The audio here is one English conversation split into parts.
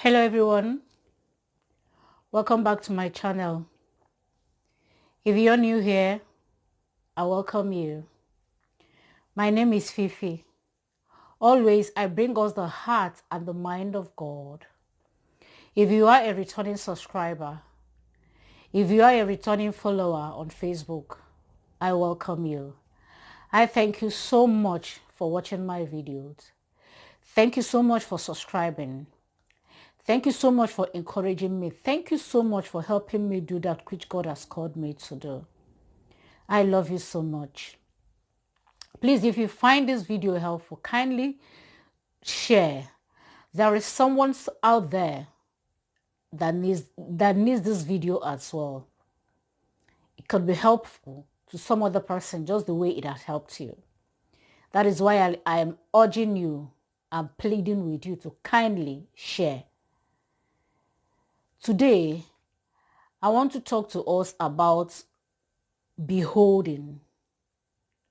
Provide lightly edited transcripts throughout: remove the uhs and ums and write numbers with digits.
Hello everyone, welcome back to my channel. If you're new here, I welcome you. My name is Fifi. Always I bring us the heart and the mind of God. If you are a returning subscriber, if you are a returning follower on Facebook, I welcome you. I thank you so much for watching my videos. Thank you so much for subscribing. Thank you so much for encouraging me. Thank you so much for helping me do that which God has called me to do. I love you so much. Please, if you find this video helpful, kindly share. There is someone out there that needs this video as well. It could be helpful to some other person just the way it has helped you. That is why I am urging you and pleading with you to kindly share. Today, I want to talk to us about beholding,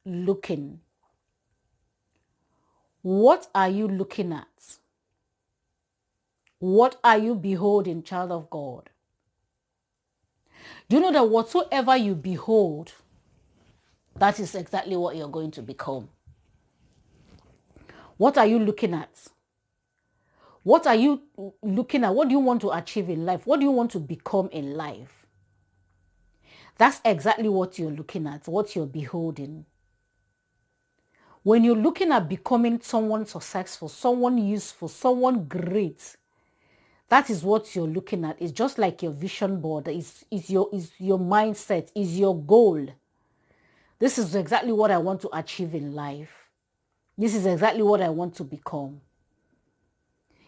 looking. What are you looking at? What are you beholding, child of God? Do you know that whatsoever you behold, that is exactly what you're going to become? What are you looking at? What are you looking at? What do you want to achieve in life? What do you want to become in life? That's exactly what you're looking at, what you're beholding. When you're looking at becoming someone successful, someone useful, someone great, that is what you're looking at. It's just like your vision board. Is your mindset, is your goal. This is exactly what I want to achieve in life. This is exactly what I want to become.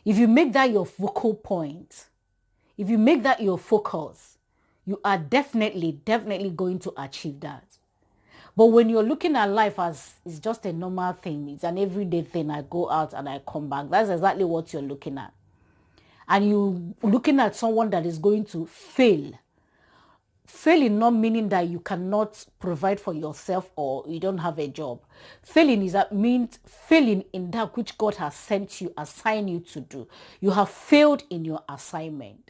If you make that your focal point, if you make that your focus, you are definitely going to achieve that. But when you're looking at life as it's just a normal thing, it's an everyday thing, I go out and I come back, that's exactly what you're looking at. And you looking at someone that is going to fail. Failing not meaning that you cannot provide for yourself or you don't have a job. Failing is that means failing in that which God has sent you, assigned you to do. You have failed in your assignment.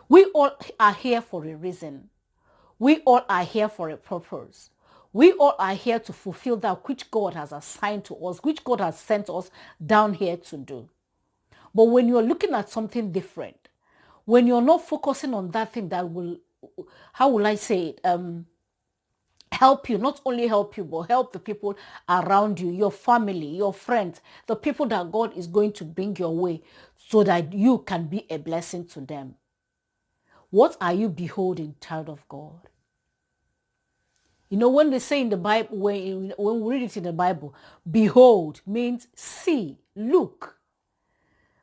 We all are here for a reason. We all are here for a purpose. We all are here to fulfill that which God has assigned to us, which God has sent us down here to do. But when you're looking at something different, when you're not focusing on that thing that will, how will I say it, help you, not only help you, but help the people around you, your family, your friends, the people that God is going to bring your way so that you can be a blessing to them. What are you beholding, child of God? You know, when they say in the Bible, when we read it in the Bible, behold means see, look.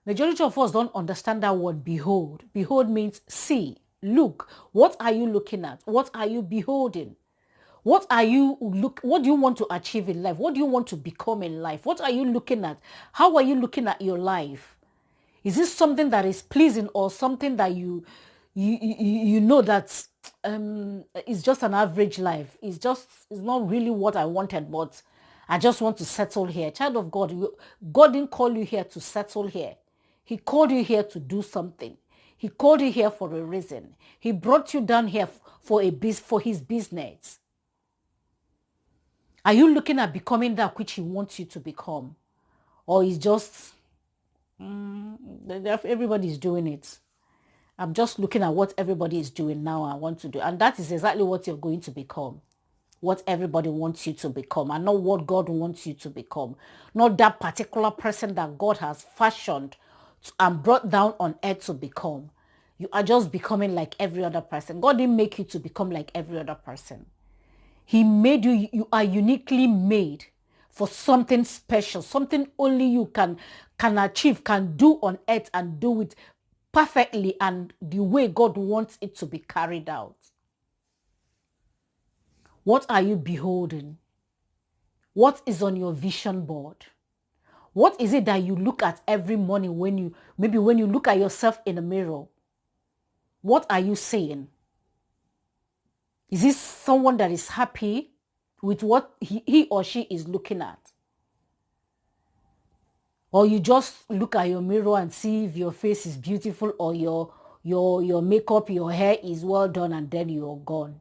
Majority of us don't understand that word behold. Behold means see, look. What are you looking at? What are you beholding? What do you want to achieve in life? What do you want to become in life? What are you looking at? How are you looking at your life? Is this something that is pleasing or something that you know that it's just an average life? It's not really what I wanted, but I just want to settle here. Child of God, God didn't call you here to settle here. He called you here to do something. He called you here for a reason. He brought you down here for his business. Are you looking at becoming that which he wants you to become? Or is just, everybody's doing it. I'm just looking at what everybody is doing now I want to do. And that is exactly what you're going to become. What everybody wants you to become and not what God wants you to become. Not that particular person that God has fashioned and brought down on earth to become. You are just becoming like every other person. God didn't make you to become like every other person. He made you, you are uniquely made for something special, something only you can achieve, can do on earth and do it perfectly and the way God wants it to be carried out. What are you beholding? What is on your vision board? What is it that you look at every morning when you look at yourself in the mirror? What are you saying? Is this someone that is happy with what he or she is looking at? Or you just look at your mirror and see if your face is beautiful, or your makeup, your hair is well done, and then you're gone.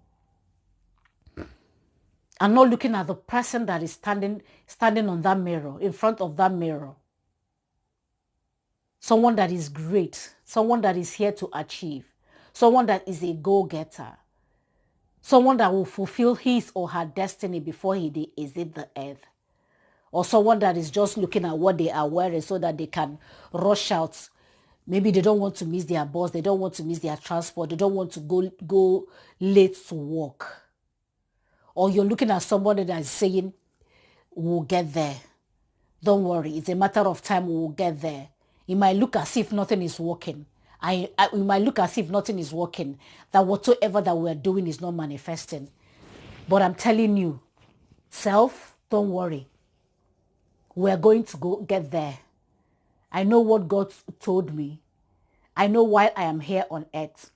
And not looking at the person that is standing on that mirror, in front of that mirror. Someone that is great, someone that is here to achieve, someone that is a go-getter, someone that will fulfill his or her destiny before he exit the earth. Or someone that is just looking at what they are wearing so that they can rush out. Maybe they don't want to miss their bus, they don't want to miss their transport, they don't want to go late to work. Or you're looking at somebody that is saying, we'll get there. Don't worry, it's a matter of time, we'll get there. It might look as if nothing is working. It might look as if nothing is working, that whatsoever that we're doing is not manifesting. But I'm telling you, self, don't worry. We're going to go get there. I know what God told me. I know why I am here on earth.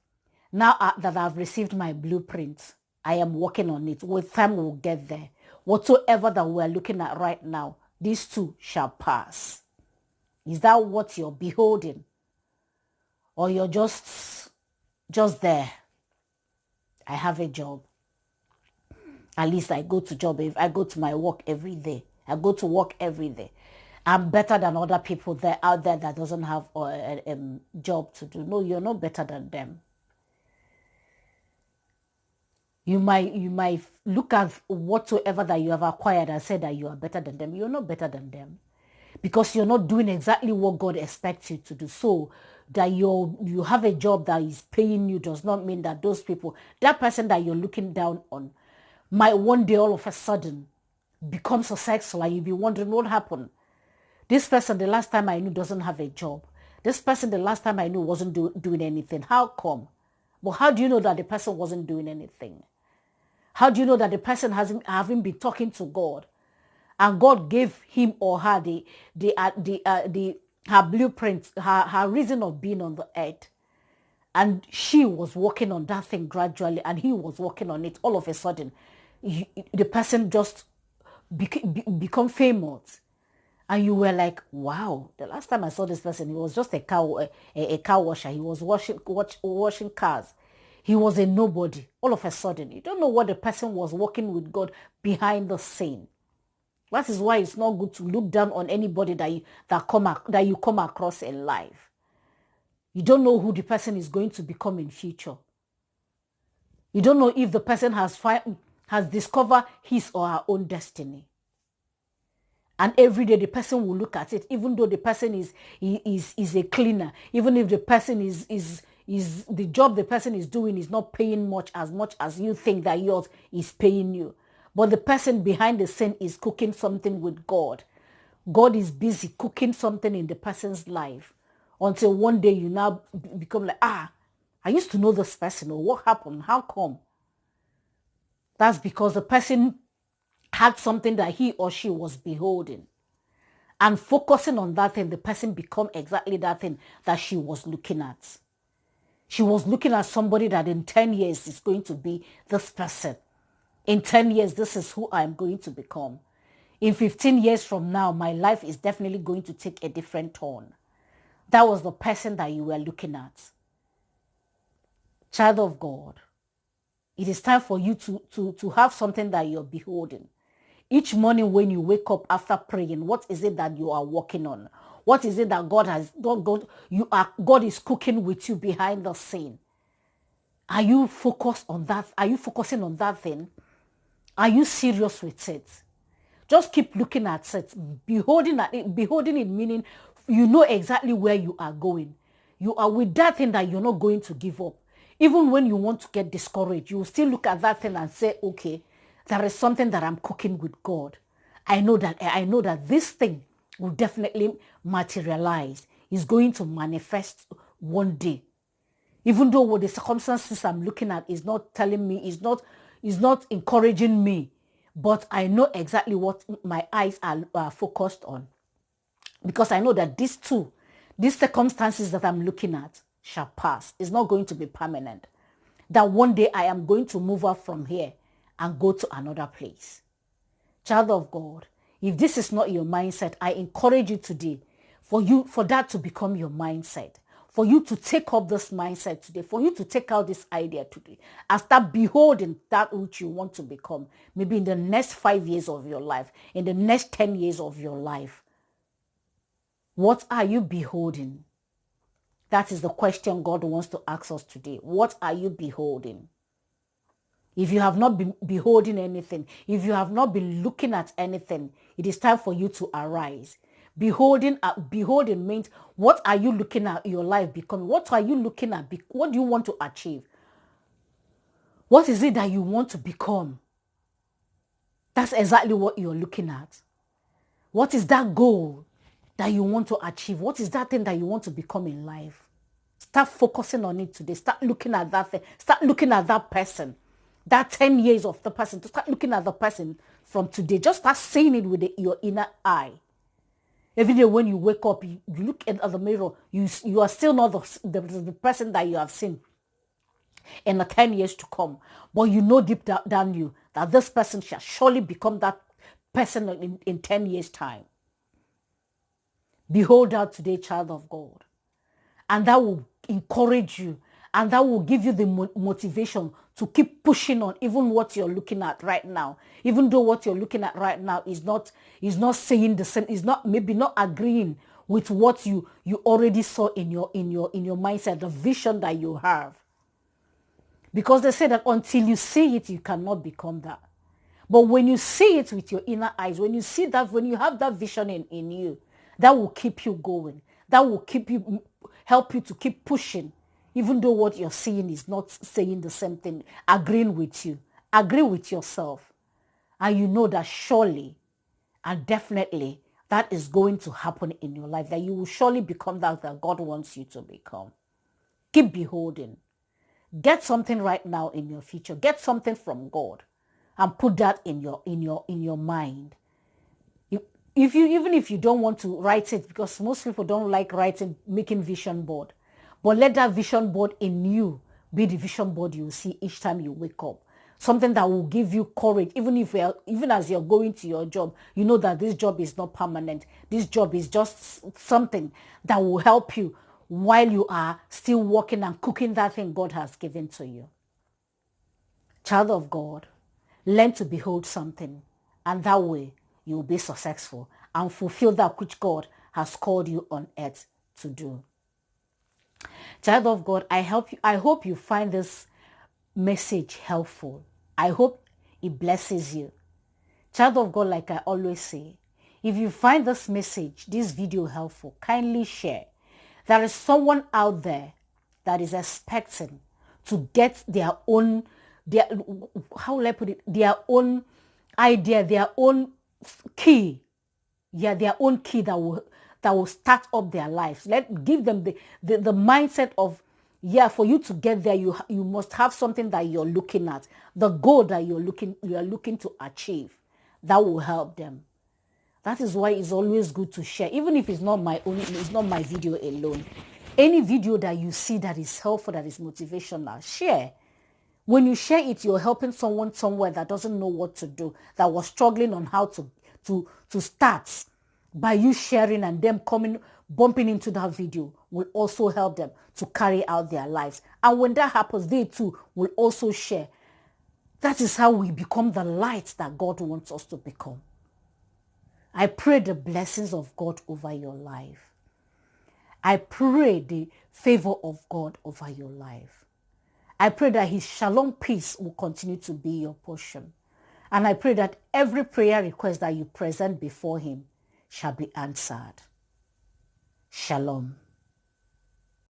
Now that I've received my blueprint, I am working on it. With time, we'll get there. Whatsoever that we're looking at right now, these two shall pass. Is that what you're beholding? Or you're just there? I have a job. At least I go to job. I go to my work every day. I go to work every day. I'm better than other people out there that doesn't have a job to do. No, you're not better than them. You might look at whatsoever that you have acquired and say that you are better than them. You're not better than them, because you're not doing exactly what God expects you to do. So that you have a job that is paying you does not mean that those people, that person that you're looking down on, might one day all of a sudden become successful, and you'll be wondering what happened. This person, the last time I knew, doesn't have a job. This person, the last time I knew, wasn't doing anything. How come? But how do you know that the person wasn't doing anything? How do you know that the person haven't been talking to God, and God gave him or her her blueprint, her reason of being on the earth, and she was working on that thing gradually, and he was working on it. All of a sudden, the person just become famous, and you were like, wow, the last time I saw this person, he was just a car washer. He was washing cars. He was a nobody. All of a sudden, you don't know what the person was working with God behind the scene. That is why it's not good to look down on anybody that you come across in life. You don't know who the person is going to become in future. You don't know if the person has discovered his or her own destiny. And every day the person will look at it, even though the person is a cleaner, even if the person is the job the person is doing is not paying much as you think that yours is paying you. But the person behind the scene is cooking something with God. God is busy cooking something in the person's life, until one day you now become like, I used to know this person. Or what happened? How come? That's because the person had something that he or she was beholding. And focusing on that thing, the person become exactly that thing that she was looking at. She was looking at somebody that in 10 years is going to be this person. In 10 years, this is who I'm going to become. In 15 years from now, my life is definitely going to take a different turn. That was the person that you were looking at. Child of God, it is time for you to have something that you're beholding. Each morning when you wake up after praying, what is it that you are working on? What is it that God is cooking with you behind the scene? Are you focused on that? Are you focusing on that thing? Are you serious with it? Just keep looking at it, beholding it, meaning you know exactly where you are going. You are with that thing that you're not going to give up. Even when you want to get discouraged, you will still look at that thing and say, okay, there is something that I'm cooking with God. I know that this thing will definitely materialize. It's going to manifest one day. Even though what the circumstances I'm looking at is not telling me, is not encouraging me, but I know exactly what my eyes are focused on. Because I know that these circumstances that I'm looking at shall pass. It's not going to be permanent. That one day I am going to move up from here and go to another place. Child of God, if this is not your mindset, I encourage you today for that to become your mindset, for you to take up this mindset today, for you to take out this idea today and start beholding that which you want to become, maybe in the next 5 years of your life, in the next 10 years of your life. What are you beholding? That is the question God wants to ask us today. What are you beholding? If you have not been beholding anything, if you have not been looking at anything, it is time for you to arise. Beholding means, what are you looking at your life becoming? What are you looking at? What do you want to achieve? What is it that you want to become? That's exactly what you're looking at. What is that goal that you want to achieve? What is that thing that you want to become in life? Start focusing on it today. Start looking at that thing. Start looking at that person. That 10 years of the person. To start looking at the person from today. Just start seeing it with your inner eye. Every day when you wake up, you look at the mirror, you are still not the person that you have seen in the 10 years to come. But you know deep down you that this person shall surely become that person in 10 years' time. Behold that today, child of God. And that will encourage you. And that will give you the motivation to keep pushing on even what you're looking at right now. Even though what you're looking at right now is not saying the same, is not maybe not agreeing with what you already saw in your mindset, the vision that you have. Because they say that until you see it, you cannot become that. But when you see it with your inner eyes, when you see that, when you have that vision in you, that will keep you going. That will help you to keep pushing. Even though what you're seeing is not saying the same thing, agreeing with you. Agree with yourself. And you know that surely and definitely that is going to happen in your life. That you will surely become that God wants you to become. Keep beholding. Get something right now in your future. Get something from God. And put that in your mind. Even if you don't want to write it, because most people don't like writing, making vision board. But let that vision board in you be the vision board you see each time you wake up. Something that will give you courage, even as you're going to your job. You know that this job is not permanent. This job is just something that will help you while you are still working and cooking that thing God has given to you. Child of God, learn to behold something, and that way you will be successful and fulfill that which God has called you on earth to do. Child of God, I hope you find this message helpful. I hope it blesses you. Child of God, like I always say, if you find this message, this video helpful, kindly share. There is someone out there that is expecting to get their own idea, their own key. Yeah, their own key that will start up their lives. Give them the mindset of, for you to get there, you must have something that you're looking at, the goal that you are looking to achieve. That will help them. That is why it's always good to share, even if it's not my video alone. Any video that you see that is helpful, that is motivational, share. When you share it, you're helping someone somewhere that doesn't know what to do, that was struggling on how to start. By you sharing and them bumping into that video will also help them to carry out their lives. And when that happens, they too will also share. That is how we become the light that God wants us to become. I pray the blessings of God over your life. I pray the favor of God over your life. I pray that his shalom peace will continue to be your portion. And I pray that every prayer request that you present before him shall be answered. Shalom.